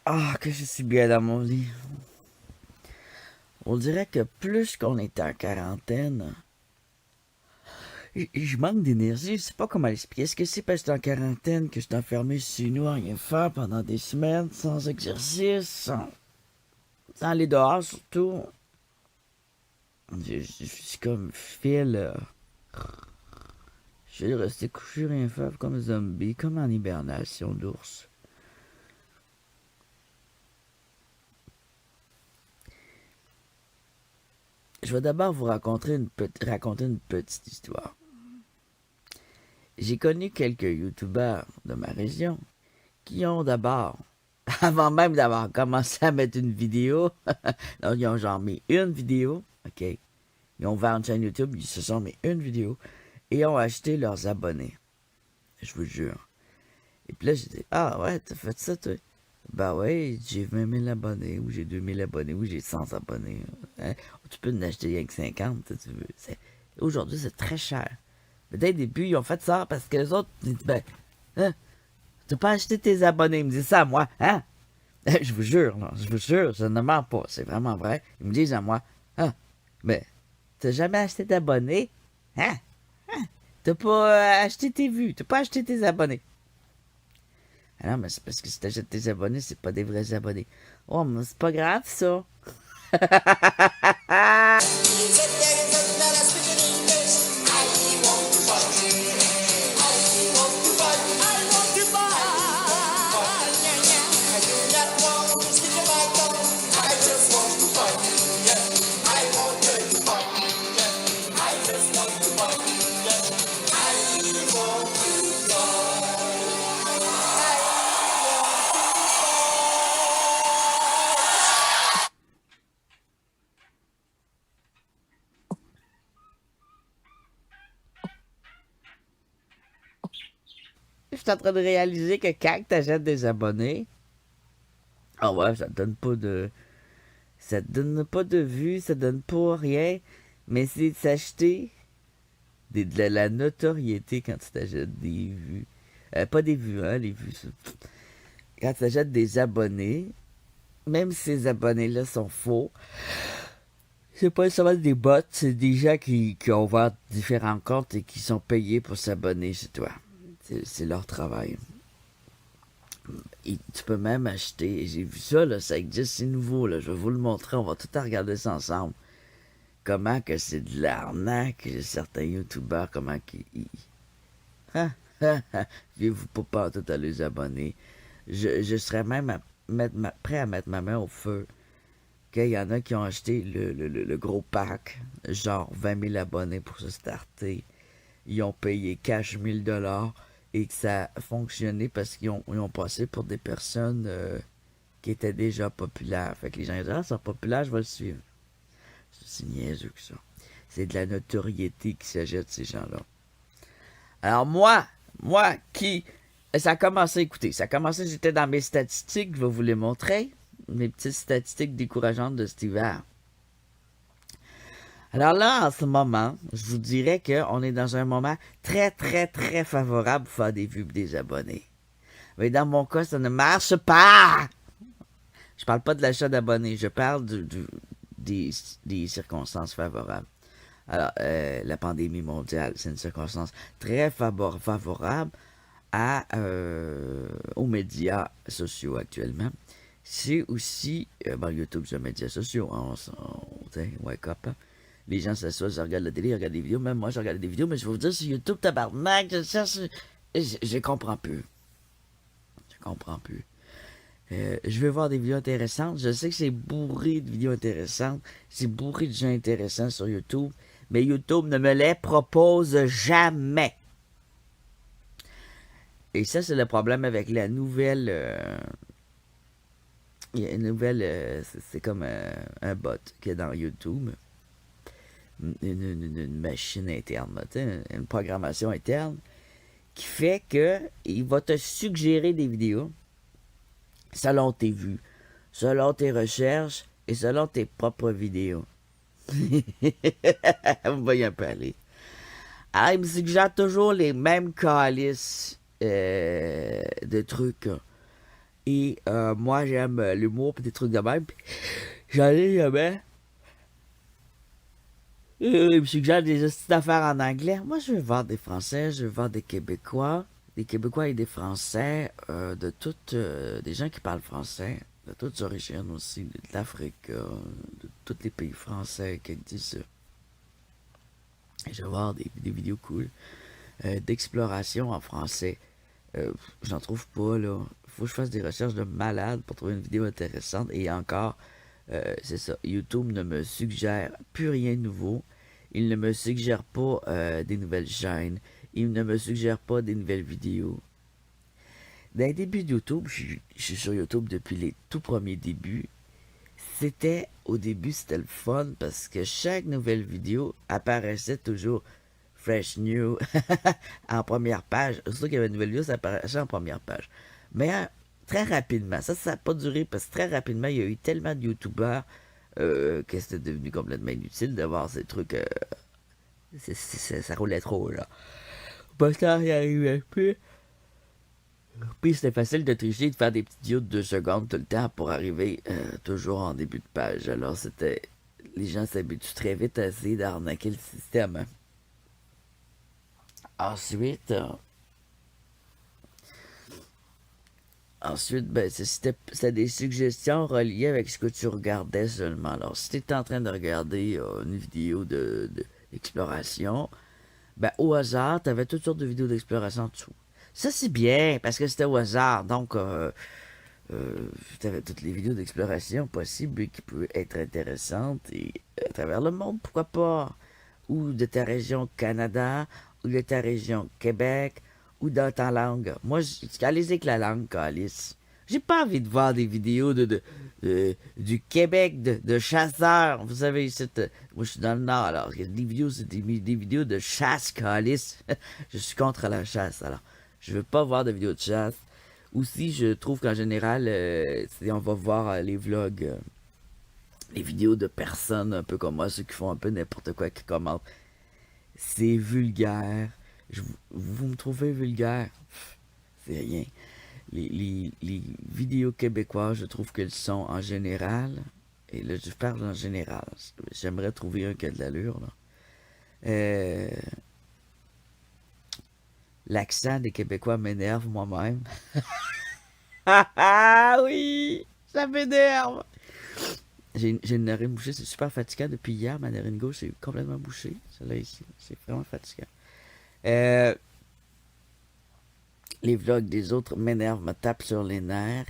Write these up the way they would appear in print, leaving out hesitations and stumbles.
Ah, que je suis bien dans mon lit. On dirait que plus qu'on est en quarantaine, je manque d'énergie. Je sais pas comment l'expliquer. Est-ce que c'est parce que je suis en quarantaine, que je suis enfermé chez nous à rien faire pendant des semaines, sans exercice, sans aller dehors surtout? Je suis comme Phil. Je vais rester couché, rien faire, comme un zombie, comme en hibernation d'ours. Je vais d'abord vous raconter une petite histoire. J'ai connu quelques youtubeurs de ma région qui ont d'abord, avant même d'avoir commencé à mettre une vidéo, donc ils ont genre mis une vidéo, ok, ils ont ouvert une chaîne YouTube, ils se sont mis une vidéo et ont acheté leurs abonnés. Je vous jure. Et puis là, j'ai dit, ah ouais, t'as fait ça, toi? Bah ouais, j'ai 20 000 abonnés, ou j'ai 2 000 abonnés, ou j'ai 100 abonnés. Hein? Tu peux en acheter avec 50, si tu veux. Aujourd'hui, c'est très cher. Mais dès le début, ils ont fait ça parce que les autres, ils disent, ben, hein, t'as pas acheté tes abonnés. Ils me disent ça à moi, hein? Je vous jure, là, je vous jure, je ne mens pas, c'est vraiment vrai. Ils me disent à moi, ah, mais t'as jamais acheté d'abonnés? Hein? T'as pas acheté tes vues, t'as pas acheté tes abonnés. Ah non, mais c'est parce que si t'achètes tes abonnés, c'est pas des vrais abonnés. Oh, mais c'est pas grave, ça. Je suis en train de réaliser que quand t'achètes des abonnés, ah ouais, ça te donne pas de. Ça te donne pas de vues, ça te donne pas rien, mais c'est de s'acheter de la notoriété quand tu t'achètes des vues. Pas des vues, hein, les vues. Quand tu t'achètes des abonnés, même si ces abonnés-là sont faux, c'est pas seulement des bots, c'est des gens qui ont ouvert différents comptes et qui sont payés pour s'abonner chez toi. C'est leur travail. Et tu peux même acheter, j'ai vu ça, là, ça existe, c'est nouveau, là, je vais vous le montrer, on va tout regarder ça ensemble. Comment que c'est de l'arnaque, certains youtubeurs, comment qu'ils... Ah, ah, ah, viez-vous pas tout à les abonner. Je serais même prêt à mettre ma main au feu qu'il y en a qui ont acheté le gros pack, genre 20 000 abonnés pour se starter. Ils ont payé cash 1000 $ et que ça a fonctionné parce ils ont passé pour des personnes qui étaient déjà populaires. Fait que les gens disent, ah, ils sont populaires, je vais le suivre. C'est aussi niaiseux que ça. C'est de la notoriété qui s'achète ces gens-là. Alors moi qui... Ça a commencé, écoutez, ça a commencé, j'étais dans mes statistiques, je vais vous les montrer. Mes petites statistiques décourageantes de cet hiver. Alors là, en ce moment, je vous dirais qu'on est dans un moment très, très, très favorable pour faire des vues et des abonnés. Mais dans mon cas, ça ne marche pas! Je parle pas de l'achat d'abonnés, je parle des circonstances favorables. Alors, la pandémie mondiale, c'est une circonstance très favorable aux médias sociaux actuellement. C'est aussi, YouTube, c'est un média social, hein, wake up, hein. Les gens s'assoient, ils regardent la télé, ils regardent des vidéos. Même moi, je regarde des vidéos, mais je vais vous dire sur YouTube, tabarnak, je cherche. Je comprends plus. Je comprends plus. Je veux voir des vidéos intéressantes. Je sais que c'est bourré de vidéos intéressantes. C'est bourré de gens intéressants sur YouTube. Mais YouTube ne me les propose jamais. Et ça, c'est le problème avec la nouvelle. Il y a une nouvelle. C'est comme un bot qui est dans YouTube. Une machine interne, une programmation interne qui fait que il va te suggérer des vidéos selon tes vues, selon tes recherches et selon tes propres vidéos. Vous voyez un peu aller. Alors, il me suggère toujours les mêmes calices de trucs. Et moi, j'aime l'humour et des trucs de même. Puis j'en ai jamais. Il me suggère des astuces d'affaires en anglais. Moi, je veux voir des Français, je veux voir des Québécois et des Français, de toutes, des gens qui parlent français, de toutes origines aussi, de l'Afrique, de tous les pays français qui existent. Je veux voir des vidéos cool, d'exploration en français. J'en trouve pas, là. Faut que je fasse des recherches de malade pour trouver une vidéo intéressante. Et encore, c'est ça. YouTube ne me suggère plus rien de nouveau. Il ne me suggère pas des nouvelles chaînes. Il ne me suggère pas des nouvelles vidéos. Dans les débuts de YouTube, je suis sur YouTube depuis les tout premiers débuts. Au début, c'était le fun parce que chaque nouvelle vidéo apparaissait toujours fresh new en première page. Surtout qu'il y avait une nouvelle vidéo, ça apparaissait en première page. Mais très rapidement, ça n'a pas duré parce que très rapidement, il y a eu tellement de youtubeurs que c'était devenu complètement inutile d'avoir ces trucs. Ça roulait trop, là. Parce que ça n'y arrivait plus. Puis c'était facile de tricher, de faire des petites vidéos de 2 secondes tout le temps pour arriver toujours en début de page. Alors c'était. Les gens s'habituent très vite à essayer d'arnaquer le système. Hein. Ensuite, ben, c'était des suggestions reliées avec ce que tu regardais seulement. Alors, si tu étais en train de regarder une vidéo d'exploration, ben, au hasard, tu avais toutes sortes de vidéos d'exploration en dessous. Ça, c'est bien, parce que c'était au hasard. Donc, tu avais toutes les vidéos d'exploration possibles qui pouvaient être intéressantes et à travers le monde, pourquoi pas. Ou de ta région Canada, ou de ta région Québec, ou dans ta langue. Moi, allez-y avec la langue, Calice. J'ai pas envie de voir des vidéos du Québec, de chasseurs. Vous savez, moi je suis dans le Nord, alors des vidéos, c'est des vidéos de chasse, Calice. Je suis contre la chasse, alors je veux pas voir de vidéos de chasse. Aussi, je trouve qu'en général, on va voir les vlogs, les vidéos de personnes un peu comme moi, ceux qui font un peu n'importe quoi, qui commentent. C'est vulgaire. Vous me trouvez vulgaire? C'est rien. Les vidéos québécoises, je trouve qu'elles sont en général, et là je parle en général, j'aimerais trouver un qui a de l'allure, là. Euh, L'accent des Québécois m'énerve moi-même. Ah oui! Ça m'énerve! J'ai une narine bouchée, c'est super fatigant. Depuis hier, ma narine gauche est complètement bouchée. Celle-là ici, c'est vraiment fatigant. Euh, les vlogs des autres m'énervent, me tapent sur les nerfs.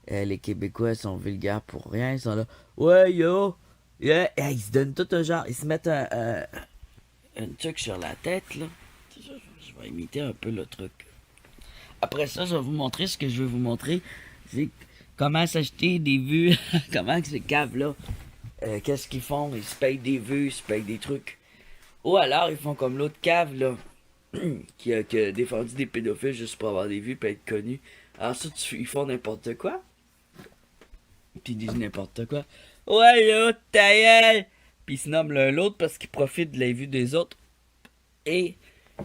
Les Québécois sont vulgaires pour rien. Ils sont là. Ouais, yo! Yeah. Ils se donnent tout un genre. Ils se mettent un truc sur la tête, là. Je vais imiter un peu le truc. Après ça, je vais vous montrer ce que je veux vous montrer. C'est comment s'acheter des vues. Comment que ces caves-là, qu'est-ce qu'ils font? Ils se payent des vues, ils se payent des trucs. Ou alors, ils font comme l'autre cave, là, qui a défendu des pédophiles juste pour avoir des vues et être connu. Alors ça, ils font n'importe quoi. Puis ils disent n'importe quoi. Ouais, là, ta gueule! Puis ils se nomment l'un l'autre parce qu'ils profitent de la vue des autres. Et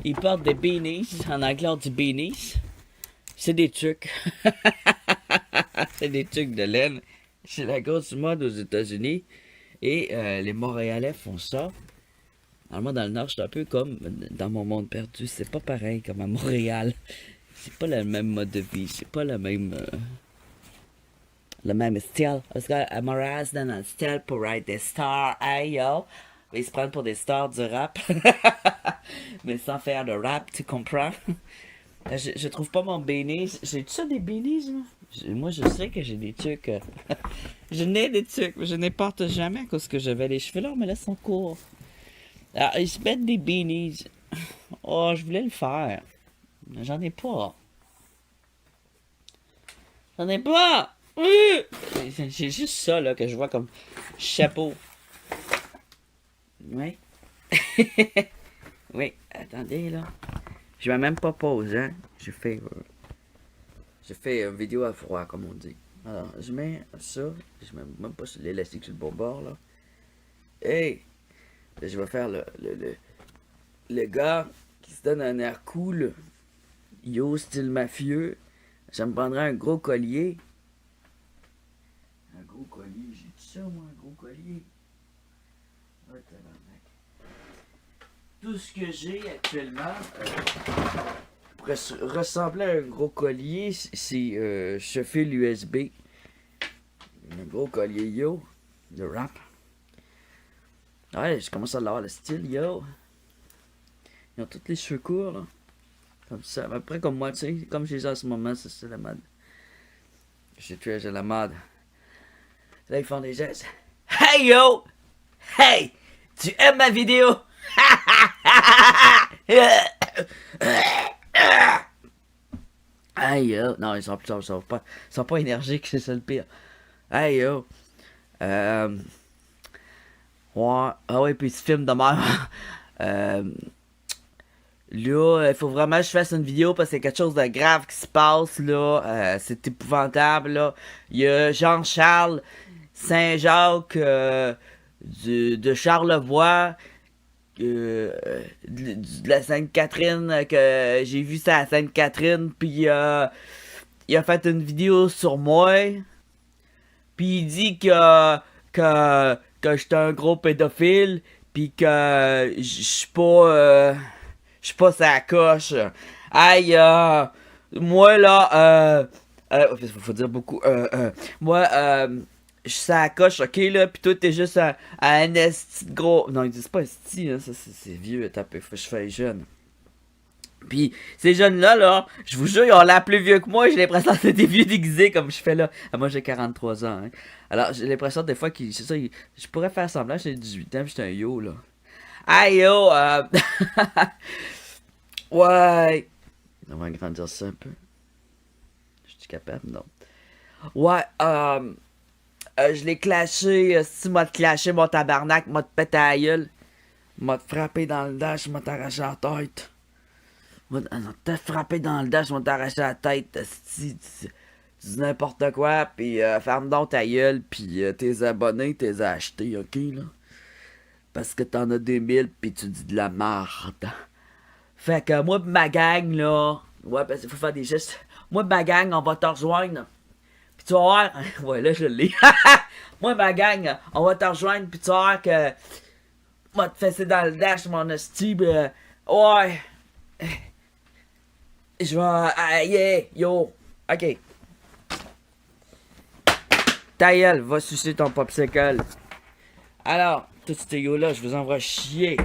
ils portent des beanies. En anglais, on dit beanies. C'est des trucs. C'est des trucs de laine. C'est la grosse mode aux États-Unis. Et les Montréalais font ça. Alors moi, dans le Nord, je suis un peu comme dans mon monde perdu. C'est pas pareil comme à Montréal. C'est pas le même mode de vie. C'est pas le même style. Parce qu'à Montréal, c'est dans un style pour être des stars. Hey yo! Ils se prennent pour des stars du rap. Mais sans faire de rap, tu comprends? Je trouve pas mon bénis. J'ai-tu ça des bénis, moi? Moi, je sais que j'ai des trucs. Je n'ai des trucs, mais je ne les porte jamais parce que j'avais les cheveux longs, mais là, ils sont courts. Alors, ils se mettent des bénis. Oh, je voulais le faire. Mais j'en ai pas. J'en ai pas! J'ai juste ça, là, que je vois comme chapeau. Oui. Oui, attendez, là. Je vais même pas pause, hein. Je fais une vidéo à froid, comme on dit. Alors, je mets ça. Je mets même pas sur l'élastique sur le bon bord, là. Hey! Là, je vais faire le gars qui se donne un air cool. Yo, style mafieux. Ça me prendrait un gros collier. Un gros collier, j'ai dit ça, moi, un gros collier. Oh, tabarnak. Tout ce que j'ai actuellement pourrait ressembler à un gros collier, c'est ce fil USB. Un gros collier, yo. De rap. Ouais, je commence à l'avoir le style, yo. Ils ont tous les cheveux courts, là. Comme ça, à peu près comme moi, tu sais. Comme j'ai ça en ce moment, c'est la mode. J'ai la mode. Là, ils font des gestes. Hey, yo! Hey! Tu aimes ma vidéo? Hey, yo! Non, ils sont pas énergiques, c'est ça le pire. Hey, yo! Ouais, ah ouais, puis ils se filment de même. Là, il faut vraiment que je fasse une vidéo parce qu'il y a quelque chose de grave qui se passe, là. C'est épouvantable, là. Il y a Jean-Charles Saint-Jacques de Charlevoix, de la Sainte-Catherine, que j'ai vu ça à Sainte-Catherine, puis il a fait une vidéo sur moi, puis il dit que j'étais un gros pédophile, puis que je suis pas... je suis pas sa coche. Aïe, moi là, faut dire beaucoup. Moi, je suis sa coche, ok là, pis toi t'es juste un esti de gros. Non, ils disent pas esti, là, ça c'est vieux, tapé, faut que je fasse jeune. Pis ces jeunes-là, là, je vous jure, ils ont l'air plus vieux que moi, j'ai l'impression que c'est des vieux déguisés comme je fais là. Ah, moi j'ai 43 ans, hein. Alors j'ai l'impression des fois qu'ils. C'est ça, je pourrais faire semblant, j'ai 18 ans, pis j'étais un yo là. Aïe yo, ouais. On va agrandir ça un peu. Je suis capable, non. Ouais, je l'ai clashé. Si m'a te clashé mon tabarnak, m'a te pété à la gueule. M'a te frappé dans le dash, m'a t'arraché la tête. M'a te frappé dans le dash, m'a t'arraché la tête. Si tu dis n'importe quoi, pis ferme donc ta gueule, pis tes abonnés, t'es achetés, ok, là. Parce que t'en as 2000, pis tu dis de la merde. Fait que moi pis ma gang, là... Ouais, parce qu'il faut faire des gestes. Moi pis ma gang, on va te rejoindre. Pis tu vas voir... Ouais, là, je l'ai. Moi ma gang, on va te rejoindre, pis tu vas voir que... Moi te fesser dans le dash, mon hostie, ouais. Je vais... yeah, yo. Ok. Ta gueule, va sucer ton popsicle. Alors, tous ces gars-là, je vous envoie chier.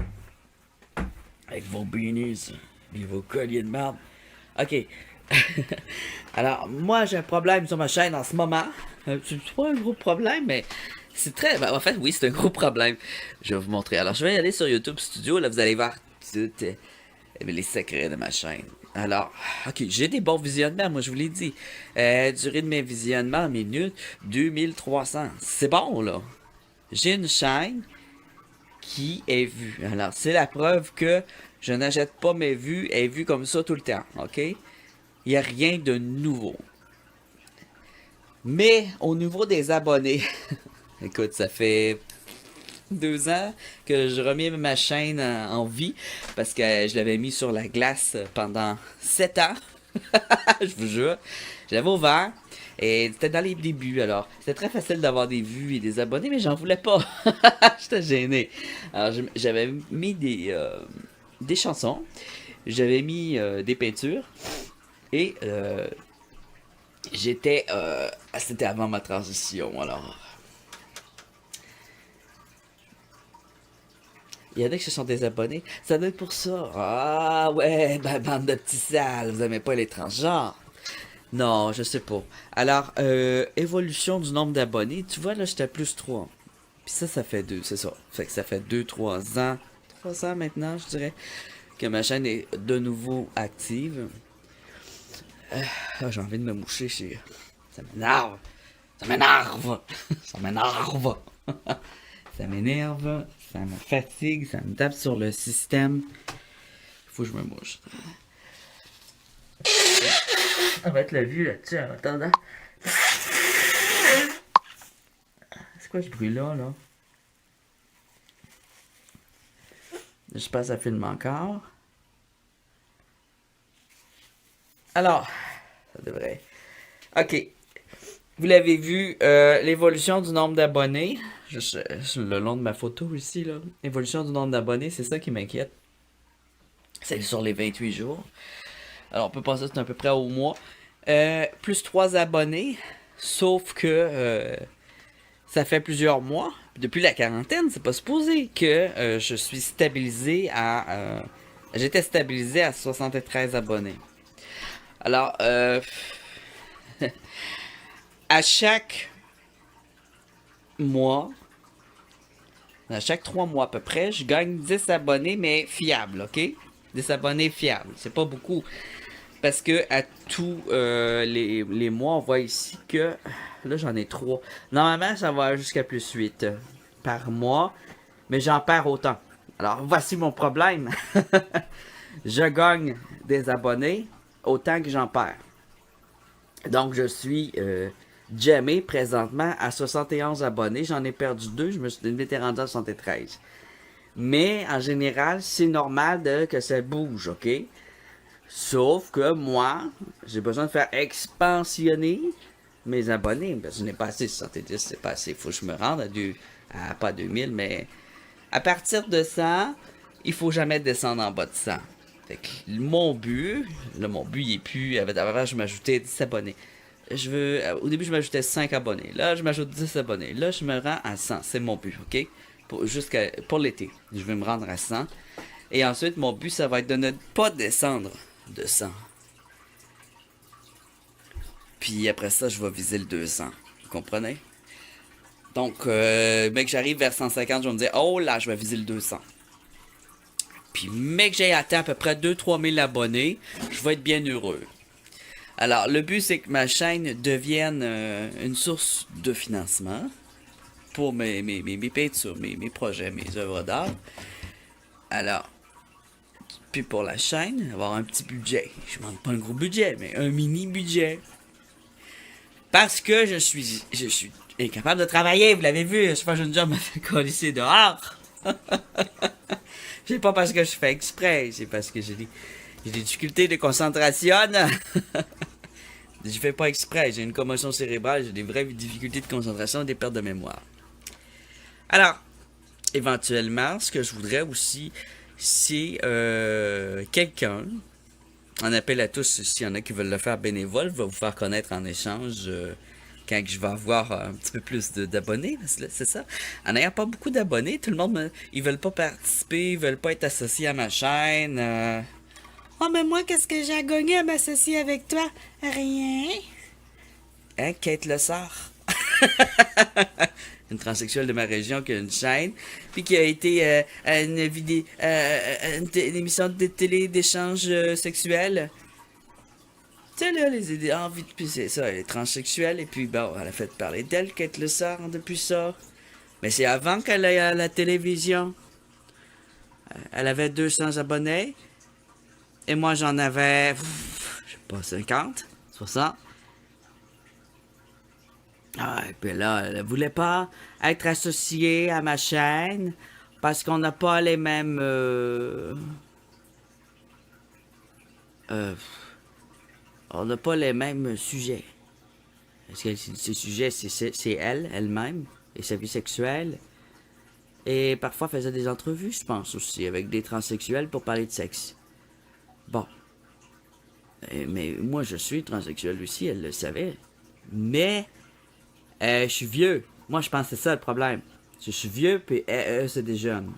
Avec vos beanies et vos colliers de merde. Ok. Alors, moi, j'ai un problème sur ma chaîne en ce moment. C'est pas un gros problème, mais c'est très... Ben, en fait, oui, c'est un gros problème. Je vais vous montrer. Alors, je vais y aller sur YouTube Studio. Là, vous allez voir tout les secrets de ma chaîne. Alors, ok, j'ai des bons visionnements, moi, je vous l'ai dit. Durée de mes visionnements en minutes, 2300. C'est bon, là. J'ai une chaîne qui est vue. Alors, c'est la preuve que je n'achète pas mes vues, elle est vue comme ça tout le temps, ok? Il n'y a rien de nouveau. Mais au niveau des abonnés, écoute, ça fait 2 ans que je remets ma chaîne en vie parce que je l'avais mis sur la glace pendant 7 ans. Je vous jure. Je l'avais ouvert et c'était dans les débuts alors. C'était très facile d'avoir des vues et des abonnés, mais j'en voulais pas. J'étais gêné. Alors j'avais mis des chansons, j'avais mis des peintures et j'étais... c'était avant ma transition alors. Il y en a qui se sont désabonnés. Ça doit être pour ça. Ah ouais, ben bande de petits sales, vous aimez pas les transgenres. Non, je sais pas. Alors, évolution du nombre d'abonnés. Tu vois, là, j'étais à plus 3. Puis ça fait 2, c'est ça. Fait que ça fait 2-3 ans. 3 ans maintenant, je dirais. Que ma chaîne est de nouveau active. J'ai envie de me moucher chez... Ça m'énerve. Ça m'énerve. Ça m'énerve. Ça m'énerve. Ça me fatigue. Ça me tape sur le système. Faut que je me mouche. On va être la vue là-dessus en attendant. C'est quoi ce bruit-là, là? Je pense que ça filme encore. Alors, ça devrait OK. Vous l'avez vu, l'évolution du nombre d'abonnés. Juste le long de ma photo ici, là. L'évolution du nombre d'abonnés, c'est ça qui m'inquiète. C'est sur les 28 jours. Alors, on peut penser que c'est à peu près au mois. Plus 3 abonnés. Sauf que ça fait plusieurs mois. Depuis la quarantaine, c'est pas supposé que je suis stabilisé à... j'étais stabilisé à 73 abonnés. Alors, à chaque mois, à chaque 3 mois à peu près, je gagne 10 abonnés, mais fiables, OK? 10 abonnés fiables. C'est pas beaucoup. Parce que à tous les mois, on voit ici que... Là, j'en ai 3. Normalement, ça va jusqu'à plus 8 par mois. Mais j'en perds autant. Alors, voici mon problème. Je gagne des abonnés autant que j'en perds. Donc, je suis jammé présentement à 71 abonnés. J'en ai perdu 2. Je me suis rendu à 73. Mais, en général, c'est normal que ça bouge, OK? Sauf que moi, j'ai besoin de faire expansionner mes abonnés. Parce que je n'ai pas assez 70, c'est pas assez. Il faut que je me rende à pas 2000, mais à partir de ça, il faut jamais descendre en bas de 100. Fait que mon but, là, mon but, il est plus. Avant, je m'ajoutais 10 abonnés. Au début, je m'ajoutais 5 abonnés. Là, je m'ajoute 10 abonnés. Là, je me rends à 100. C'est mon but, OK? Pour l'été. Je vais me rendre à 100. Et ensuite, mon but, ça va être de ne pas descendre de 100. Puis après ça, je vais viser le 200. Vous comprenez? Donc, mec, j'arrive vers 150, je vais me dire, oh là, je vais viser le 200. Puis, mec, j'ai atteint à peu près 2-3 000 abonnés, je vais être bien heureux. Alors, le but, c'est que ma chaîne devienne une source de financement pour mes peintures, mes projets, mes œuvres d'art. Alors, puis pour la chaîne, avoir un petit budget. Je ne demande pas un gros budget, mais un mini budget. Parce que je suis incapable de travailler, vous l'avez vu, je fais une job me fait coller dehors. C'est pas parce que je fais exprès, c'est parce que j'ai des difficultés de concentration. Je fais pas exprès, j'ai une commotion cérébrale, j'ai des vraies difficultés de concentration et des pertes de mémoire. Alors, éventuellement, ce que je voudrais aussi, c'est quelqu'un, on appelle à tous, s'il y en a qui veulent le faire bénévole, va vous faire connaître en échange quand je vais avoir un petit peu plus d'abonnés, parce que c'est ça. En n'ayant pas beaucoup d'abonnés, tout le monde, ils veulent pas participer, ils veulent pas être associés à ma chaîne. Oh, mais moi, qu'est-ce que j'ai à gagner à m'associer avec toi? Rien. Hein, Kate Lessard? Une transsexuelle de ma région qui a une chaîne, puis qui a été à une vidéo, une émission de télé d'échange sexuel. Tu sais, là, les envies, puis c'est ça, elle est transsexuelle, et puis bon, elle a fait parler d'elle, Kate Lessard, depuis ça. Mais c'est avant qu'elle aille à la télévision. Elle avait 200 abonnés, et moi j'en avais, je sais pas, 50, 60. Ah, et puis là, elle voulait pas être associée à ma chaîne parce qu'on n'a pas les mêmes... on n'a pas les mêmes sujets. Parce que ces sujets, c'est elle-même, et sa vie sexuelle. Et parfois, elle faisait des entrevues, je pense aussi, avec des transsexuels pour parler de sexe. Bon. Mais moi, je suis transsexuel aussi, elle le savait. Mais... je suis vieux. Moi, je pense que c'est ça le problème. Je suis vieux, puis elle, c'est des jeunes.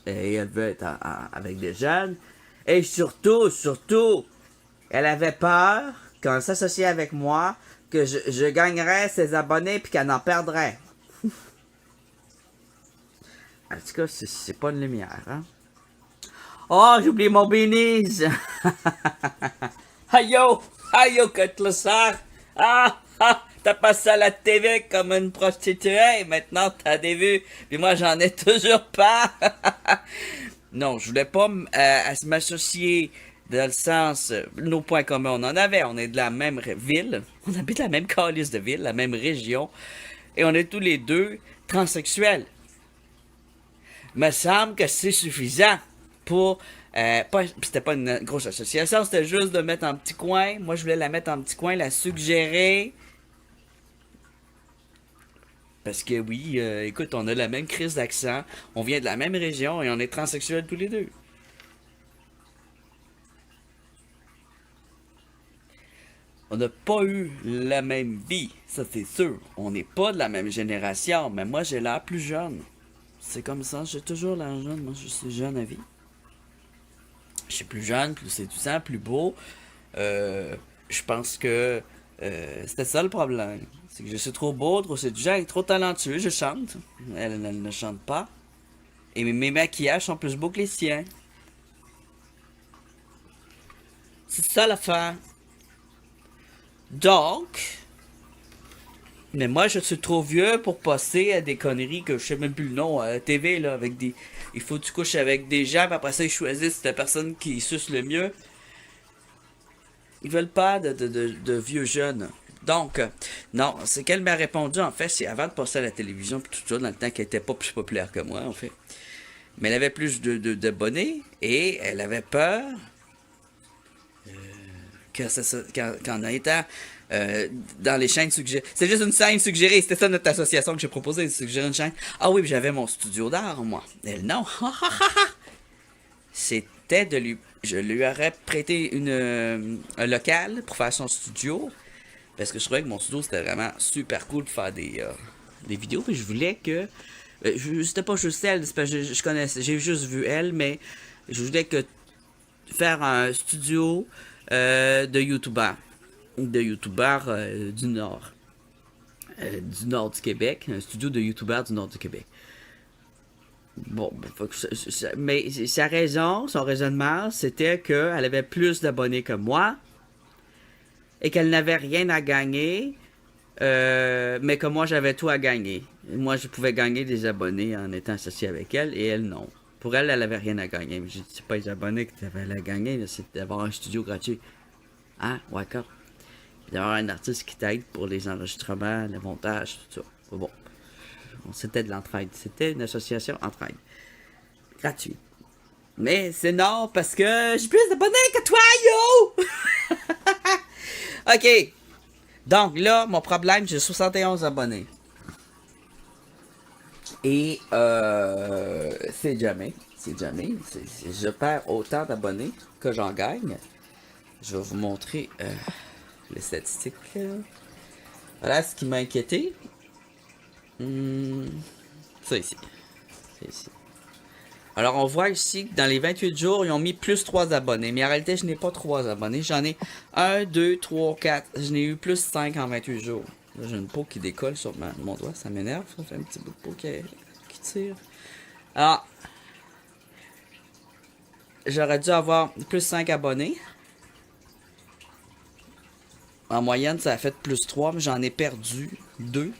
Et elle veut être avec des jeunes. Et surtout, elle avait peur, quand elle s'associait avec moi, que je gagnerais ses abonnés, puis qu'elle en perdrait. En tout cas, c'est pas une lumière, hein? Oh, j'ai oublié mon bénise! Aïe yo! Aïe yo, Cutlassard! T'as passé à la TV comme une prostituée, maintenant t'as des vues, puis moi j'en ai toujours pas. Non, je voulais pas m'associer dans le sens, nos points communs on en avait, on est de la même ville, on habite la même calice de ville, la même région, et on est tous les deux transsexuels. Me semble que c'est suffisant pour C'était pas une grosse association, c'était juste de mettre en petit coin. Moi, je voulais la mettre en petit coin, la suggérer. Parce que oui, écoute, on a la même crise d'accent, on vient de la même région et on est transsexuels tous les deux. On n'a pas eu la même vie, ça c'est sûr. On n'est pas de la même génération, mais moi j'ai l'air plus jeune. C'est comme ça, j'ai toujours l'air jeune, moi je suis jeune à vie. Je suis plus jeune, plus séduisant, plus beau. Je pense que c'était ça le problème. C'est que je suis trop beau, trop séduisant et trop talentueux. Je chante. Elle ne chante pas. Et mes maquillages sont plus beaux que les siens. C'est ça l'affaire. Donc, mais moi je suis trop vieux pour passer à des conneries que je sais même plus le nom à la TV là avec des. Il faut que tu couches avec des gens, puis après ça ils choisissent la personne qui suce le mieux. Ils veulent pas de vieux jeunes. Donc, non, c'est qu'elle m'a répondu, en fait, c'est avant de passer à la télévision, puis tout ça, dans le temps qu'elle était pas plus populaire que moi, en fait. Mais elle avait plus d'abonnés, et elle avait peur que qu'en étant dans les chaînes suggérées. C'est juste une chaîne suggérée, c'était ça notre association que j'ai proposé, de suggérer une chaîne. Ah oui, puis j'avais mon studio d'art, moi. Elle, non. C'était de lui. Je lui aurais prêté un local pour faire son studio. Parce que je trouvais que mon studio c'était vraiment super cool pour faire des vidéos. Puis je voulais que. C'était pas juste elle, c'est parce que je connaissais. J'ai juste vu elle, mais je voulais que faire un studio de youtubeurs. De youtubeurs du Nord. Du Nord du Québec. Un studio de youtubeurs du Nord du Québec. Bon, mais sa raison, son raisonnement, c'était qu'elle avait plus d'abonnés que moi et qu'elle n'avait rien à gagner, mais que moi j'avais tout à gagner. Moi je pouvais gagner des abonnés en étant associé avec elle et elle non. Pour elle, elle avait rien à gagner. Mais j'ai dit, c'est pas les abonnés que tu avais à gagner, c'est d'avoir un studio gratuit. Ah, ouais, d'accord. D'avoir un artiste qui t'aide pour les enregistrements, le montage, tout ça. Bon. C'était de l'entraide. C'était une association entraide. Gratuit. Mais c'est non, parce que j'ai plus d'abonnés que toi, yo! Ok. Donc là, mon problème, j'ai 71 abonnés. Et c'est jamais. C'est jamais. Je perds autant d'abonnés que j'en gagne. Je vais vous montrer les statistiques. Voilà ce qui m'a inquiété. Ça ici. C'est ici. Alors on voit ici que dans les 28 jours, ils ont mis plus 3 abonnés. Mais en réalité, je n'ai pas 3 abonnés. J'en ai 1, 2, 3, 4. Je n'ai eu plus 5 en 28 jours. Là, j'ai une peau qui décolle sur mon doigt. Ça m'énerve. Ça fait un petit bout de peau qui tire. Alors, j'aurais dû avoir plus 5 abonnés. En moyenne, ça a fait plus 3, mais j'en ai perdu 2.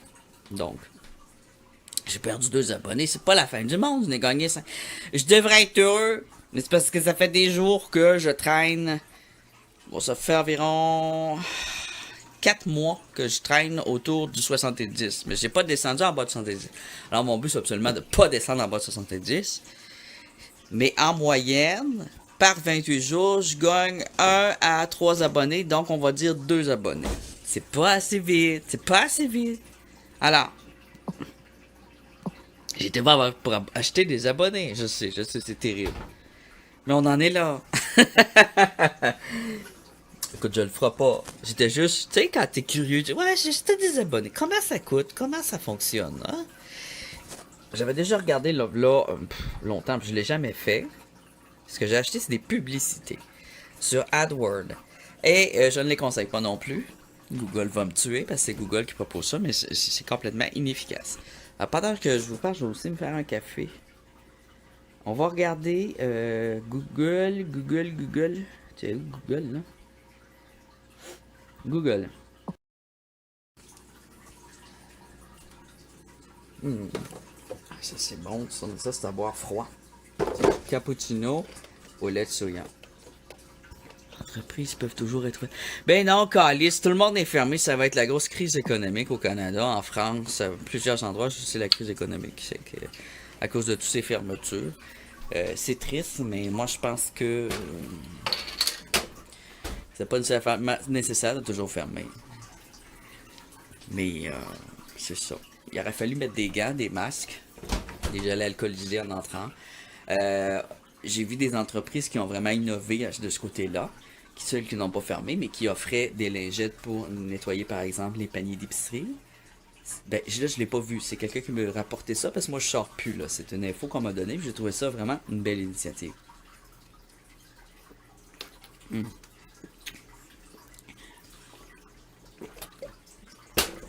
Donc, j'ai perdu 2 abonnés. C'est pas la fin du monde. Je n'ai gagné 5. Je devrais être heureux. Mais c'est parce que ça fait des jours que je traîne. Bon, ça fait environ 4 mois que je traîne autour du 70. Mais j'ai pas descendu en bas de 70. Alors, mon but, c'est absolument de pas descendre en bas de 70. Mais en moyenne, par 28 jours, je gagne 1 à 3 abonnés. Donc, on va dire 2 abonnés. C'est pas assez vite. C'est pas assez vite. Alors, j'étais voir pour acheter des abonnés. Je sais, c'est terrible. Mais on en est là. Écoute, je le ferai pas. J'étais juste, tu sais, quand t'es curieux, tu dis, ouais, j'ai acheté des abonnés. Comment ça coûte? Comment ça fonctionne? Hein? J'avais déjà regardé là longtemps, puis je l'ai jamais fait. Ce que j'ai acheté, c'est des publicités sur AdWords. Et je ne les conseille pas non plus. Google va me tuer parce que c'est Google qui propose ça, mais c'est complètement inefficace. Alors, pendant que je vous parle, je vais aussi me faire un café. On va regarder Google. Tu sais où Google, là? Google. Ça, c'est bon. Ça c'est à boire froid. Cappuccino au lait de soya. Entreprises peuvent toujours être. Ben non, calice, tout le monde est fermé. Ça va être la grosse crise économique au Canada, en France, à plusieurs endroits. C'est la crise économique. C'est que, à cause de toutes ces fermetures. C'est triste, mais moi je pense que c'est pas nécessaire de toujours fermer. Mais c'est ça. Il aurait fallu mettre des gants, des masques, des gels alcoolisés en entrant. Euh, j'ai vu des entreprises qui ont vraiment innové de ce côté-là, celles qui n'ont pas fermé, mais qui offraient des lingettes pour nettoyer par exemple les paniers d'épicerie. Ben, là, je l'ai pas vu. C'est quelqu'un qui me rapportait ça parce que moi, je sors plus, là. C'est une info qu'on m'a donnée. J'ai trouvé ça vraiment une belle initiative. Hmm.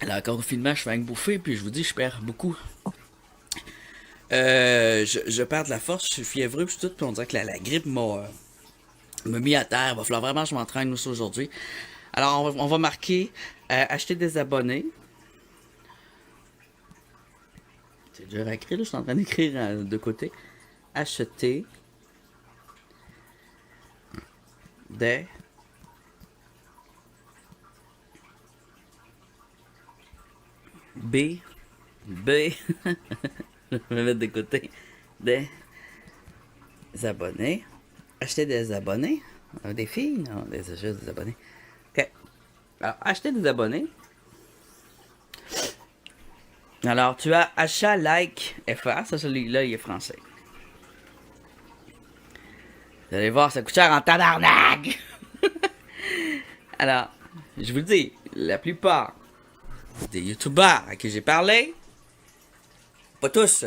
Alors, encore confinement, je fais un bouffer, puis je vous dis, je perds beaucoup. Je perds de la force, je suis fiévreux, puis tout, puis on dirait que la grippe m'a mis à terre. Il va falloir vraiment que je m'entraîne aussi aujourd'hui. Alors, on va marquer acheter des abonnés. C'est dur à écrire, là. Je suis en train d'écrire de côté. Acheter des B. B. Je vais me mettre de côté. Des abonnés. Acheter des abonnés. Des filles? Non, juste des abonnés. Ok. Alors, acheter des abonnés. Alors, tu as achat, like, FR. Ça, celui-là, il est français. Vous allez voir, ça coûte cher en tabarnak! Alors, je vous le dis, la plupart des youtubeurs à qui j'ai parlé, pas tous,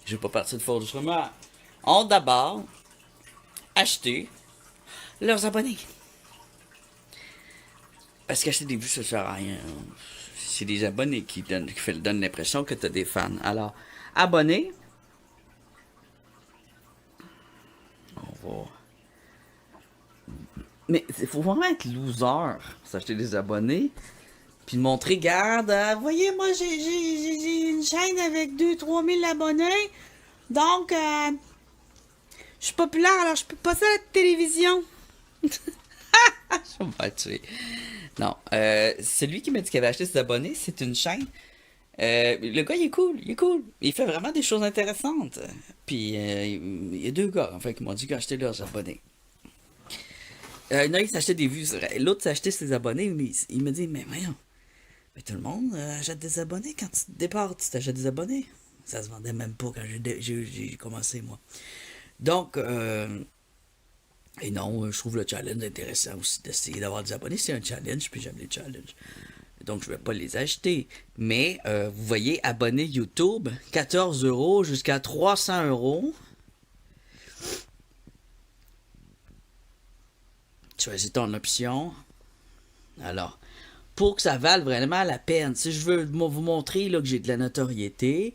je vais pas partir de fort doucement, ont d'abord acheté leurs abonnés. Parce qu'acheter des vues, ça sert à rien. C'est des abonnés qui donnent l'impression que tu as des fans. Alors, abonnés, on va. Mais il faut vraiment être loser pour s'acheter des abonnés. Puis montrer, regarde, voyez, moi j'ai une chaîne avec 2-3 000 abonnés. Donc, je suis populaire, alors je peux passer à la télévision. Je vais me tuer. Non, celui qui m'a dit qu'il avait acheté ses abonnés, c'est une chaîne. Le gars, il est cool, il est cool. Il fait vraiment des choses intéressantes. Puis, il y a deux gars, en fait, qui m'ont dit qu'ils achetaient leurs abonnés. Il y en a qui s'achetaient des vues. L'autre s'achetait ses abonnés, mais il me dit, mais voyons, mais tout le monde achète des abonnés. Quand tu te départs, tu t'achètes des abonnés. Ça se vendait même pas quand j'ai commencé, moi. Donc, et non, je trouve le challenge intéressant aussi d'essayer d'avoir des abonnés. C'est un challenge, puis j'aime les challenges. Donc, je ne vais pas les acheter. Mais, vous voyez, abonné YouTube, 14 € jusqu'à 300 €. Choisis ton option. Alors, pour que ça vale vraiment la peine, si je veux vous montrer là, que j'ai de la notoriété,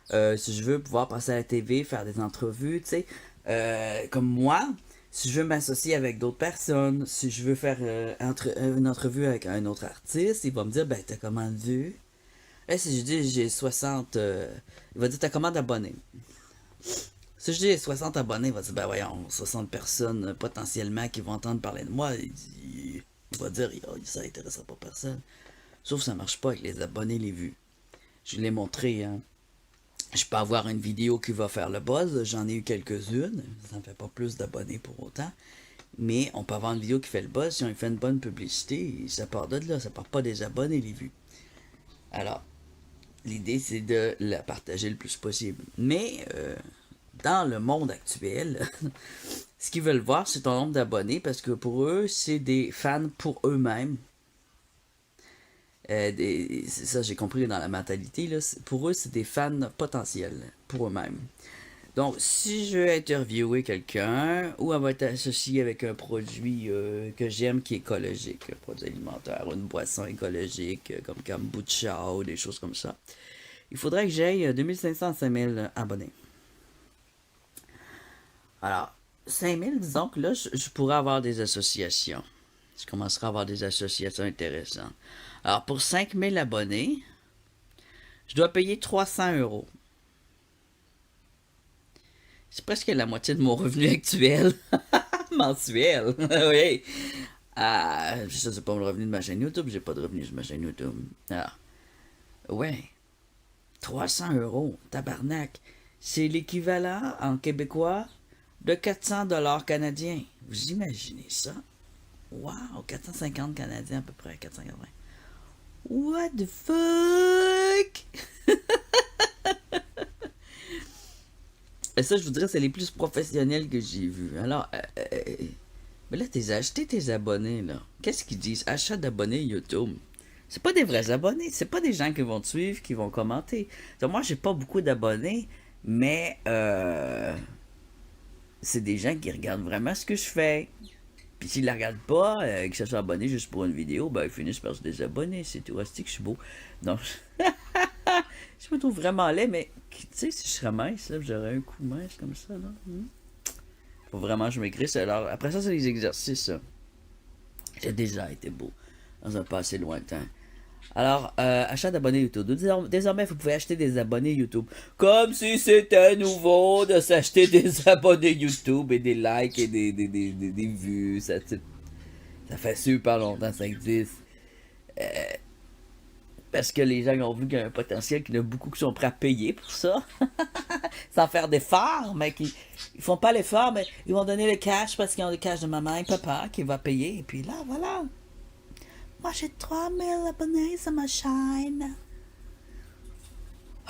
si je veux pouvoir passer à la TV, faire des entrevues, tu sais, comme moi, si je veux m'associer avec d'autres personnes, si je veux faire une entrevue avec un autre artiste, il va me dire, ben, t'as combien de vues? Et si je dis, j'ai 60, il va dire, t'as combien d'abonnés? Si je dis 60 abonnés, il va dire, ben voyons, 60 personnes potentiellement qui vont entendre parler de moi, il va dire, oh, ça n'intéressera pas personne. Sauf que ça marche pas avec les abonnés, les vues. Je l'ai montré, hein. Je peux avoir une vidéo qui va faire le buzz, j'en ai eu quelques-unes, ça ne fait pas plus d'abonnés pour autant, mais on peut avoir une vidéo qui fait le buzz, si on fait une bonne publicité, ça part de là, ça part pas des abonnés, les vues. Alors, l'idée c'est de la partager le plus possible. Mais, dans le monde actuel, ce qu'ils veulent voir, c'est ton nombre d'abonnés, parce que pour eux, c'est des fans pour eux-mêmes. C'est ça, j'ai compris dans la mentalité. Là, pour eux, c'est des fans potentiels pour eux-mêmes. Donc, si je veux interviewer quelqu'un, ou elle va être associée avec un produit que j'aime qui est écologique, un produit alimentaire, une boisson écologique, comme kombucha ou des choses comme ça, il faudrait que j'aille 2500 à 5000 abonnés. Alors, 5000, disons que là, je pourrais avoir des associations. Je commencerai à avoir des associations intéressantes. Alors, pour 5000 abonnés, je dois payer 300 €. C'est presque la moitié de mon revenu actuel. Mensuel. Oui. Ça, c'est pas le revenu de ma chaîne YouTube. J'ai pas de revenu sur ma chaîne YouTube. Alors, ouais. 300 €. Tabarnak. c'est l'équivalent en québécois de 400 dollars canadiens. Vous imaginez ça? Wow, 450 canadiens à peu près, 480. What the fuck? Et ça, je vous dirais, c'est les plus professionnels que j'ai vus. Alors, mais là, t'es acheté tes abonnés, là. Qu'est-ce qu'ils disent? Achat d'abonnés YouTube. C'est pas des vrais abonnés, c'est pas des gens qui vont te suivre, qui vont commenter. Donc, moi, j'ai pas beaucoup d'abonnés, mais c'est des gens qui regardent vraiment ce que je fais. Puis s'ils la regardent pas, que ça soit abonné juste pour une vidéo, ben ils finissent par se désabonner. C'est tout. C'est que je suis beau. Donc, je me trouve vraiment laid, mais tu sais, si je serais mince, là, j'aurais un coup mince comme ça, là. Faut vraiment que je maigrisse. Alors, après ça, c'est les exercices, ça. J'ai déjà été beau dans un passé lointain. Alors, achat d'abonnés YouTube. Désormais, vous pouvez acheter des abonnés YouTube. Comme si c'était nouveau de s'acheter des abonnés YouTube et des likes et des vues. Ça fait super longtemps que ça existe. Parce que les gens ont vu qu'il y a un potentiel, qu'il y en a beaucoup qui sont prêts à payer pour ça. Sans faire d'efforts, mais qui ils font pas l'effort, mais ils vont donner le cash parce qu'ils ont le cash de maman et papa qui va payer. Et puis là, voilà. Moi, j'ai 3000 abonnés sur ma chaîne.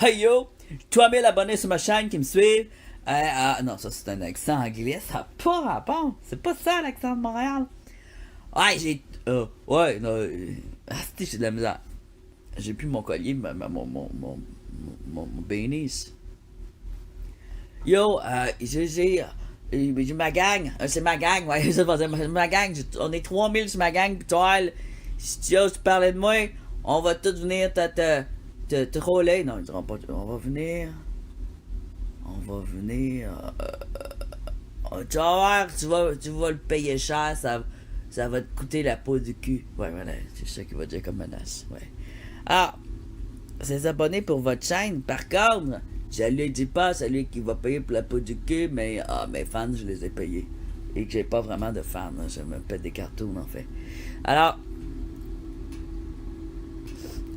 Hey yo! 3000 abonnés sur ma chaîne qui me suivent. Non, ça c'est un accent anglais. Ça n'a pas rapport. C'est pas ça l'accent de Montréal. Ouais, ouais, non. J'ai de la misère. J'ai plus mon collier, mon bénis. Yo, j'ai ma gang. C'est ma gang, ouais, c'est ma gang. On est 3000 sur ma gang, pis toi, si tu oses parler de moi, on va tous venir te rouler. Non, ils diront pas, on va venir. Tu vas voir, tu vas le payer cher, ça va te coûter la peau du cul. Ouais, voilà, c'est ça qu'il va dire comme menace, ouais. Ah, ces abonnés pour votre chaîne, par contre, je ne dis pas celui qui va payer pour la peau du cul, mais mes fans, je les ai payés. Et que j'ai pas vraiment de fans, hein, je me pète des cartoons en fait. Alors,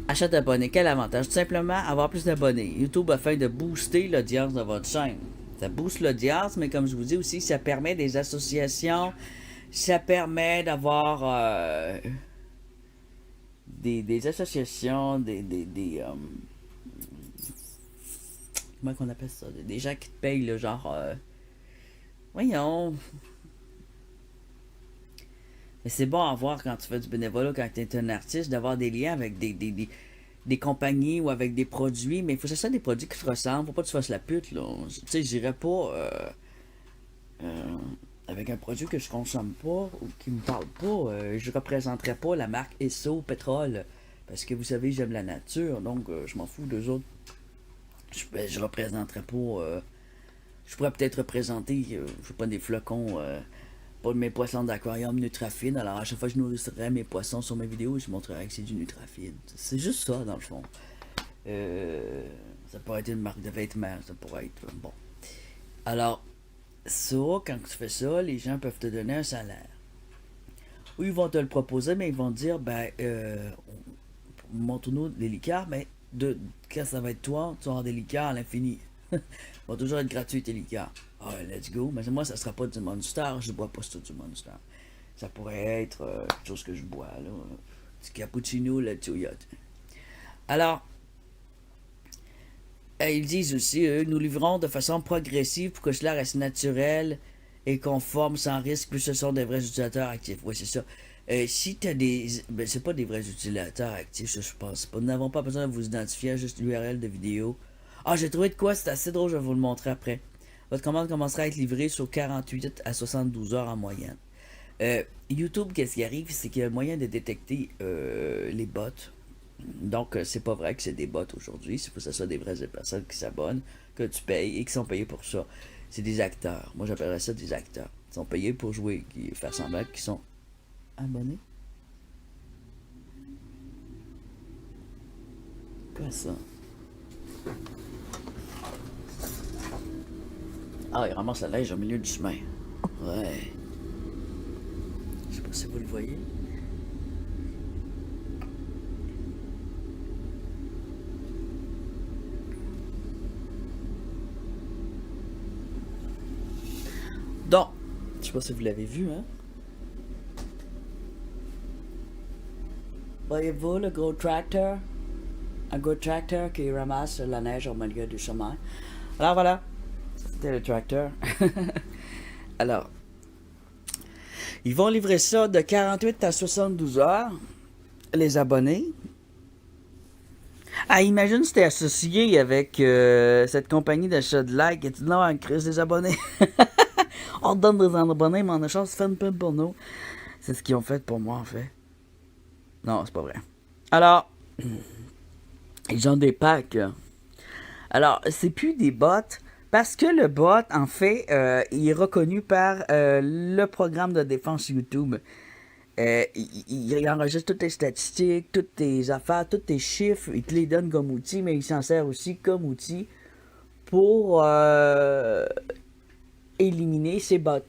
achat d'abonnés, quel avantage? Tout simplement avoir plus d'abonnés. YouTube afin de booster l'audience de votre chaîne. Ça booste l'audience, mais comme je vous dis aussi, ça permet des associations, ça permet d'avoir des associations, comment qu'on appelle ça? Des gens qui te payent, le genre, voyons. Mais c'est bon à voir quand tu fais du bénévolat, quand tu es un artiste, d'avoir des liens avec des compagnies ou avec des produits, mais il faut que ce soit des produits qui te ressemblent, faut pas que tu fasses la pute, là. Tu sais, j'irais pas avec un produit que je consomme pas ou qui me parle pas, je représenterais pas la marque Esso Pétrole, parce que vous savez, j'aime la nature, donc je m'en fous d'eux autres. Je représenterais pas, je pourrais peut-être représenter, je sais pas, des flocons, pour mes poissons d'aquarium Nutrafine. Alors à chaque fois que je nourrirais mes poissons sur mes vidéos, je montrerais que c'est du Nutrafine. C'est juste ça, dans le fond. Ça pourrait être une marque de vêtements, ça pourrait être... Bon. Alors, ça, quand tu fais ça, les gens peuvent te donner un salaire. Ou ils vont te le proposer, mais ils vont te dire, montre-nous des liqueurs, mais quand ça va être toi, tu vas avoir des liqueurs à l'infini. Va toujours être gratuit tes liqueurs. Ah, let's go. Mais moi, ça sera pas du Monster. Je bois pas tout du Monster. Ça pourrait être quelque chose que je bois, là. Du cappuccino, la Toyota. Alors, ils disent aussi, nous livrons de façon progressive pour que cela reste naturel et conforme sans risque, puis ce sont des vrais utilisateurs actifs. Oui, c'est ça. Si tu as des... c'est pas des vrais utilisateurs actifs, ça, je pense pas. Nous n'avons pas besoin de vous identifier à juste l'URL de vidéo. Ah, j'ai trouvé de quoi, c'est assez drôle, je vais vous le montrer après. Votre commande commencera à être livrée sur 48 à 72 heures en moyenne. YouTube, qu'est-ce qui arrive, c'est qu'il y a un moyen de détecter les bots. Donc, c'est pas vrai que c'est des bots aujourd'hui. Il faut que ce soit des vraies personnes qui s'abonnent, que tu payes et qui sont payés pour ça. C'est des acteurs. Moi, j'appellerais ça des acteurs. Ils sont payés pour jouer, qui faire semblant qu'ils sont abonnés. Quoi ça? Ah, il ramasse la neige au milieu du chemin. Ouais. Je sais pas si vous le voyez. Je sais pas si vous l'avez vu, hein. Voyez-vous le gros tracteur? Un gros tracteur qui ramasse la neige au milieu du chemin. Alors voilà, c'était le tracteur. Alors, ils vont livrer ça de 48 à 72 heures, les abonnés. Ah, imagine si t'es associé avec cette compagnie d'achat de likes et tu dis non, on crée des abonnés. On te donne des abonnés, mais on a chance de faire une pub pour nous. C'est ce qu'ils ont fait pour moi, en fait. Non, c'est pas vrai. Alors, ils ont des packs. Alors, c'est plus des bots. Parce que le bot, en fait, il est reconnu par le programme de défense YouTube. Il enregistre toutes tes statistiques, toutes tes affaires, tous tes chiffres. Il te les donne comme outil, mais il s'en sert aussi comme outil pour éliminer ces bots.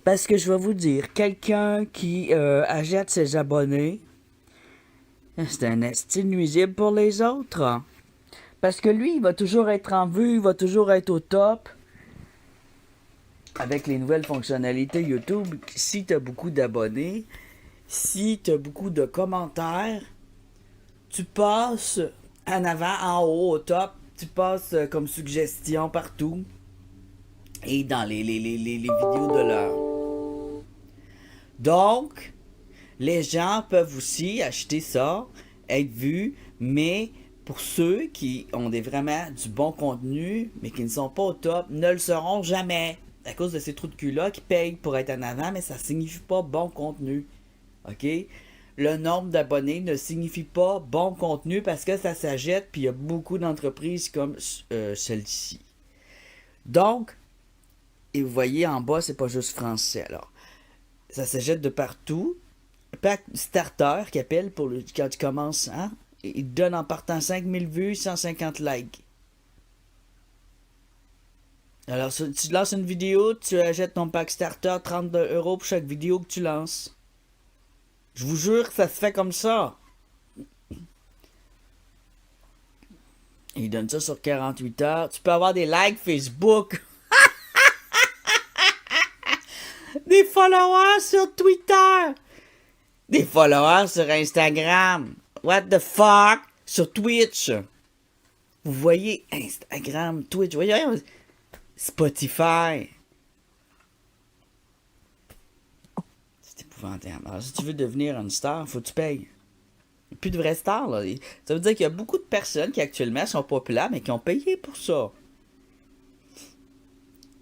Parce que je vais vous dire, quelqu'un qui achète ses abonnés, c'est un esti nuisible pour les autres. Parce que lui, il va toujours être en vue, il va toujours être au top. Avec les nouvelles fonctionnalités YouTube, si tu as beaucoup d'abonnés, si tu as beaucoup de commentaires, tu passes en avant, en haut, au top. Tu passes comme suggestion partout. Et dans les vidéos de l'heure. Donc, les gens peuvent aussi acheter ça, être vus, mais pour ceux qui ont vraiment du bon contenu, mais qui ne sont pas au top, ne le seront jamais. À cause de ces trous de cul-là qui payent pour être en avant, mais ça signifie pas bon contenu. OK? Le nombre d'abonnés ne signifie pas bon contenu parce que ça s'achète, puis il y a beaucoup d'entreprises comme celle-ci. Donc, et vous voyez en bas, c'est pas juste français. Alors, ça s'achète de partout. Pack starter qui appelle pour quand tu commences, hein? Il te donne en partant 5000 vues, 150 likes. Alors, tu lances une vidéo, tu achètes ton pack starter, 32 € pour chaque vidéo que tu lances. Je vous jure que ça se fait comme ça. Il donne ça sur 48 heures. Tu peux avoir des likes Facebook. Des followers sur Twitter. Des followers sur Instagram. What the fuck? Sur Twitch. Vous voyez Instagram, Twitch, vous voyez Spotify. C'est épouvantable. Alors, si tu veux devenir une star, faut que tu payes. Il n'y a plus de vraies stars, là. Ça veut dire qu'il y a beaucoup de personnes qui actuellement sont populaires, mais qui ont payé pour ça.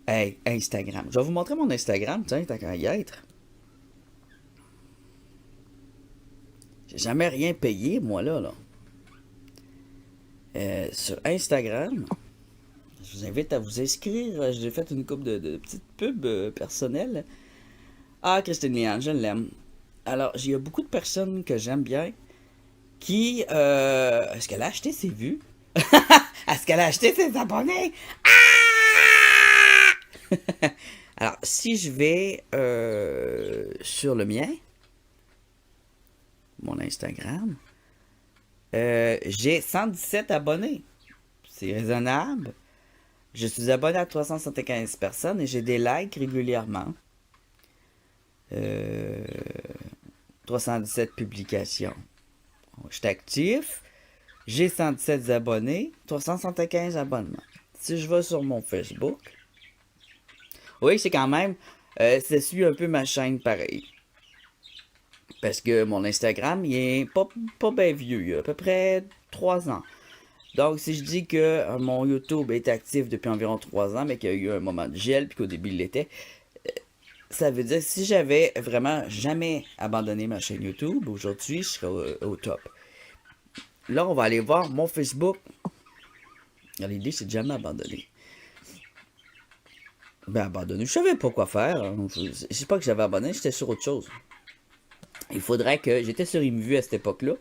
Hey, Instagram. Je vais vous montrer mon Instagram, tiens, t'as qu'à y être. J'ai jamais rien payé, moi, là. Sur Instagram, je vous invite à vous inscrire. J'ai fait une couple de petites pubs personnelles. Ah, Christine Liane, je l'aime. Alors, il y a beaucoup de personnes que j'aime bien qui... Est-ce qu'elle a acheté ses vues? Est-ce qu'elle a acheté ses abonnés? Ah! Alors, si je vais sur le mien, mon Instagram, j'ai 117 abonnés. C'est raisonnable. Je suis abonné à 375 personnes et j'ai des likes régulièrement. 317 publications. Je suis actif. J'ai 117 abonnés. 375 abonnements. Si je vais sur mon Facebook, oui, c'est quand même... ça suit un peu ma chaîne pareil. Parce que mon Instagram, il est pas bien vieux. Il y a à peu près 3 ans. Donc, si je dis que mon YouTube est actif depuis environ 3 ans, mais qu'il y a eu un moment de gel, puis qu'au début il l'était, ça veut dire que si j'avais vraiment jamais abandonné ma chaîne YouTube, aujourd'hui, je serais au top. Là, on va aller voir mon Facebook. L'idée, c'est de jamais abandonner. Ben, abandonner, je savais pas quoi faire. Je sais pas que j'avais abandonné, j'étais sur autre chose. Il faudrait que... J'étais sur IMVU à cette époque-là.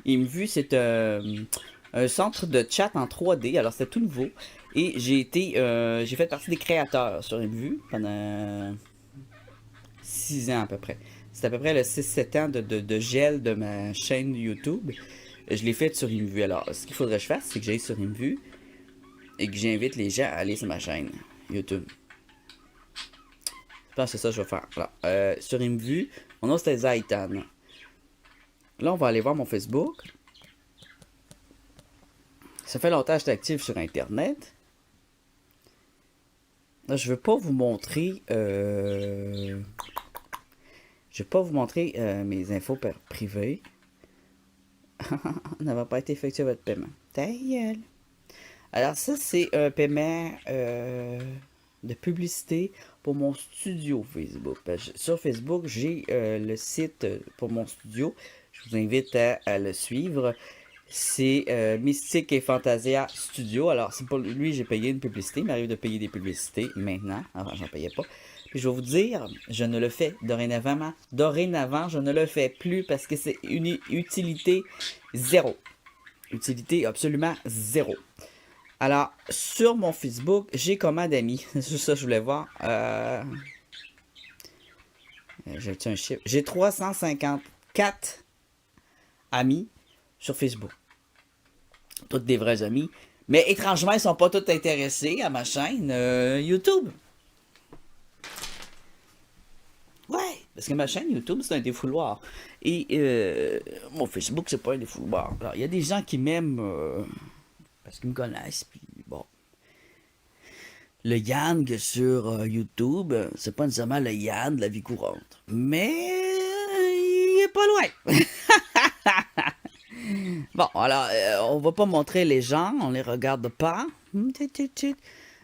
IMVU, c'est un centre de chat en 3D. Alors, c'est tout nouveau. Et j'ai fait partie des créateurs sur IMVU pendant 6 ans à peu près. C'est à peu près le 6-7 ans de gel de ma chaîne YouTube. Je l'ai fait sur IMVU. Alors, ce qu'il faudrait que je fasse, c'est que j'aille sur IMVU et que j'invite les gens à aller sur ma chaîne YouTube. pense que c'est ça que je vais faire. Alors, sur une vue, mon nom c'était Zaitan. Là, on va aller voir mon Facebook. Ça fait longtemps que j'étais actif sur Internet. Là, je veux pas vous montrer. Je vais pas vous montrer mes infos privées. N'avait pas été effectué votre paiement. Ta gueule. Alors ça, c'est un paiement de publicité pour mon studio Facebook. Sur Facebook, j'ai le site pour mon studio. Je vous invite à le suivre. C'est Mystique et Fantasia Studio. Alors, c'est pour lui, j'ai payé une publicité. Il m'arrive de payer des publicités maintenant. Avant, j'en payais pas. Puis je vais vous dire, je ne le fais dorénavant. Dorénavant, je ne le fais plus parce que c'est une utilité zéro. Utilité absolument zéro. Alors, sur mon Facebook, j'ai combien d'amis? C'est ça que je voulais voir. J'ai un chiffre. J'ai 354 amis sur Facebook. Tous des vrais amis. Mais étrangement, ils ne sont pas tous intéressés à ma chaîne YouTube. Ouais, parce que ma chaîne YouTube, c'est un défouloir. Et mon Facebook, c'est pas un défouloir. Alors, il y a des gens qui m'aiment parce qu'ils me connaissent. Puis bon. Le Yang sur YouTube, c'est pas nécessairement le Yang de la vie courante. Mais il est pas loin. Bon, alors, on va pas montrer les gens, on les regarde pas.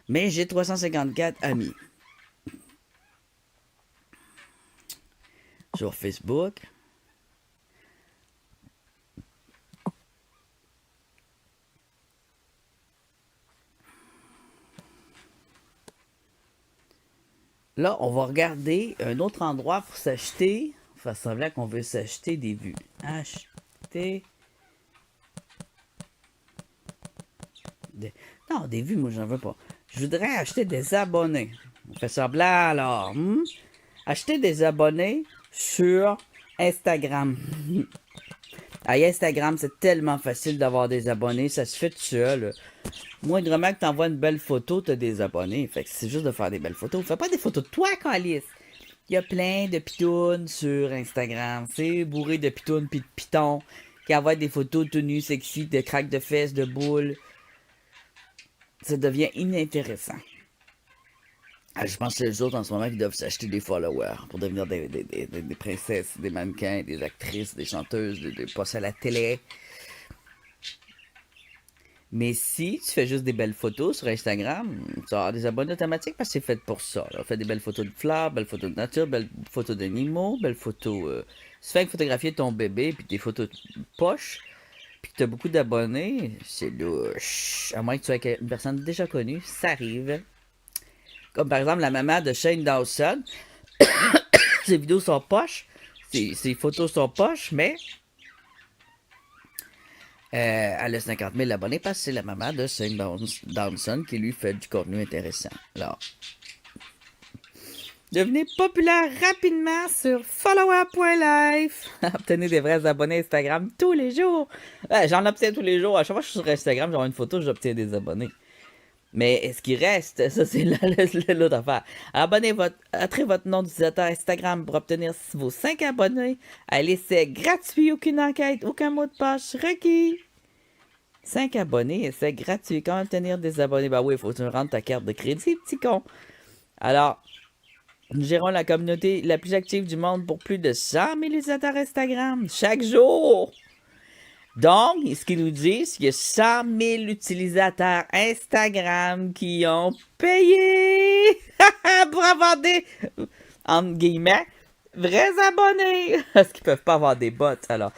Mais j'ai 354 amis. Sur Facebook. Là, on va regarder un autre endroit pour s'acheter. Faire semblant qu'on veut s'acheter des vues. Acheter. Non, des vues, moi, j'en veux pas. Je voudrais acheter des abonnés. On fait semblant, alors. Acheter des abonnés sur Instagram. Instagram, c'est tellement facile d'avoir des abonnés. Ça se fait tout seul. Moindrement que tu envoies une belle photo, tu as des abonnés. Fait que c'est juste de faire des belles photos. Fais pas des photos de toi, Calice. Il y a plein de pitounes sur Instagram. C'est bourré de pitounes pis de pitons qui envoient des photos tout nues, sexy, de craques de fesses, de boules. Ça devient inintéressant. Je pense que c'est les autres en ce moment qui doivent s'acheter des followers pour devenir des princesses, des mannequins, des actrices, des chanteuses, des passer à la télé. Mais si tu fais juste des belles photos sur Instagram, tu vas avoir des abonnés automatiques parce que c'est fait pour ça. Fais des belles photos de fleurs, belles photos de nature, belles photos d'animaux, belles photos... si tu fais photographier ton bébé, puis des photos de poche, puis que tu as beaucoup d'abonnés, c'est louche. À moins que tu sois une personne déjà connue, ça arrive. Comme par exemple la maman de Shane Dawson. Ses vidéos sont poches, ses photos sont poches, mais elle a 50 000 abonnés parce que c'est la maman de Shane Dawson qui lui fait du contenu intéressant. Alors, devenez populaire rapidement sur follower.life. Obtenez des vrais abonnés Instagram tous les jours. J'en obtiens tous les jours. À chaque fois que je suis sur Instagram, j'aurai une photo, j'obtiens des abonnés. Mais ce qui reste, ça c'est l'autre affaire. Entrez votre nom d'utilisateur Instagram pour obtenir vos 5 abonnés. À l'essai gratuit, aucune enquête, aucun mot de passe requis. 5 abonnés, essai gratuit. Comment obtenir des abonnés? Bah oui, il faut que tu me rendes ta carte de crédit, petit con. Alors, nous gérons la communauté la plus active du monde pour plus de 100 000 utilisateurs Instagram chaque jour. Donc, ce qu'ils nous disent, c'est qu'il y a 100 000 utilisateurs Instagram qui ont payé pour avoir des, entre guillemets, vrais abonnés. Parce qu'ils peuvent pas avoir des bots. Alors,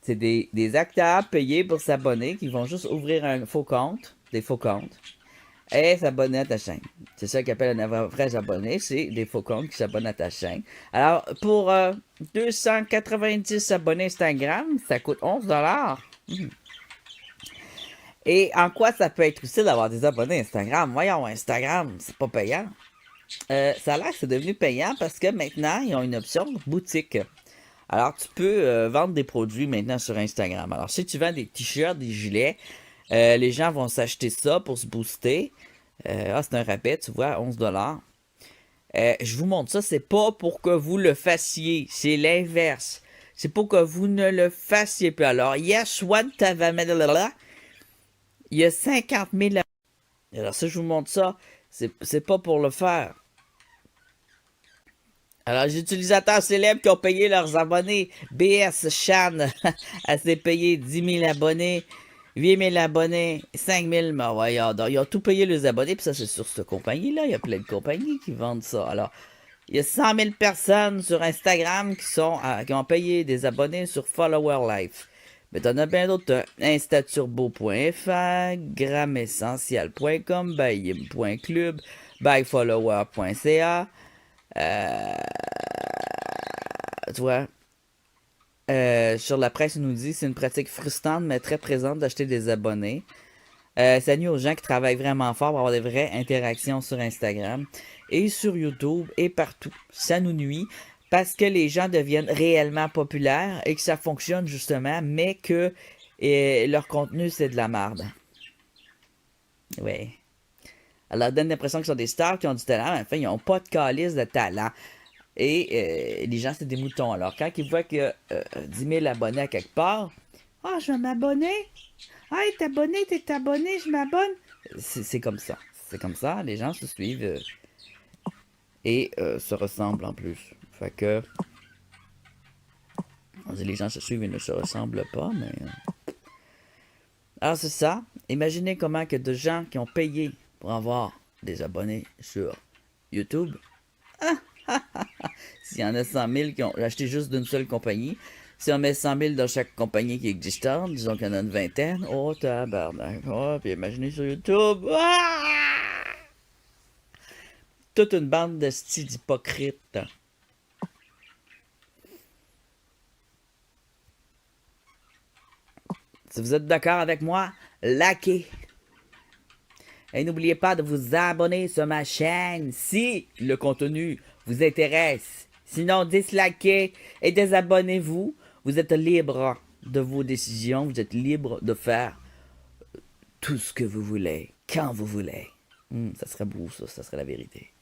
c'est des acteurs payés pour s'abonner qui vont juste ouvrir un faux compte, des faux comptes, et s'abonner à ta chaîne. C'est ça qu'ils appellent un vrai abonné, c'est des faux comptes qui s'abonnent à ta chaîne. Alors, pour 290 abonnés Instagram, ça coûte 11$. Et en quoi ça peut être utile d'avoir des abonnés Instagram? Voyons, Instagram, c'est pas payant. Ça a l'air que c'est devenu payant parce que maintenant, ils ont une option boutique. Alors, tu peux vendre des produits maintenant sur Instagram. Alors, si tu vends des t-shirts, des gilets, les gens vont s'acheter ça pour se booster. C'est un rabais, tu vois, 11$. Je vous montre ça, c'est pas pour que vous le fassiez, c'est l'inverse. C'est pour que vous ne le fassiez plus. Alors, Yashwan Tavamedala, il y a 50 000. Alors, ça, je vous montre ça, c'est pas pour le faire. Alors, les utilisateurs célèbres qui ont payé leurs abonnés, BS Chan, elle s'est payé 10 000 abonnés, 8 000 abonnés, 5 000, mais voyons donc, ils ont tout payé les abonnés, puis ça, c'est sur cette compagnie-là, il y a plein de compagnies qui vendent ça. Alors, il y a 100 000 personnes sur Instagram qui ont payé des abonnés sur Follower Life. Mais t'en as bien d'autres. Instaturbo.fr, gramessentiel.com, buyim.club, buyfollower.ca. Tu vois, sur la presse, il nous dit c'est une pratique frustrante mais très présente d'acheter des abonnés. Ça nuit aux gens qui travaillent vraiment fort pour avoir des vraies interactions sur Instagram et sur YouTube et partout. Ça nous nuit parce que les gens deviennent réellement populaires et que ça fonctionne justement, mais que leur contenu c'est de la merde. Ouais. Alors, ça donne l'impression qu'ils sont des stars qui ont du talent, mais enfin, ils n'ont pas de calice de talent. Et les gens, c'est des moutons. Alors, quand ils voient qu'il y a 10 000 abonnés à quelque part, ah, je vais m'abonner. Ah, t'es abonné, je m'abonne. C'est comme ça. C'est comme ça. Les gens se suivent et se ressemblent en plus. Fait que. On dit les gens se suivent et ne se ressemblent pas, mais. Alors, c'est ça. Imaginez comment que de gens qui ont payé pour avoir des abonnés sur YouTube. S'il y en a 100 000 qui ont acheté juste d'une seule compagnie, si on met 100 000 dans chaque compagnie qui est existante, disons qu'il y en a une vingtaine, oh tabarnak, oh, puis imaginez sur YouTube, toute une bande de styles d'hypocrites. Si vous êtes d'accord avec moi, likez. Et n'oubliez pas de vous abonner sur ma chaîne si le contenu vous intéresse. Sinon, dislikez et désabonnez-vous. Vous êtes libre de vos décisions. Vous êtes libre de faire tout ce que vous voulez, quand vous voulez. Ça serait beau, ça serait la vérité.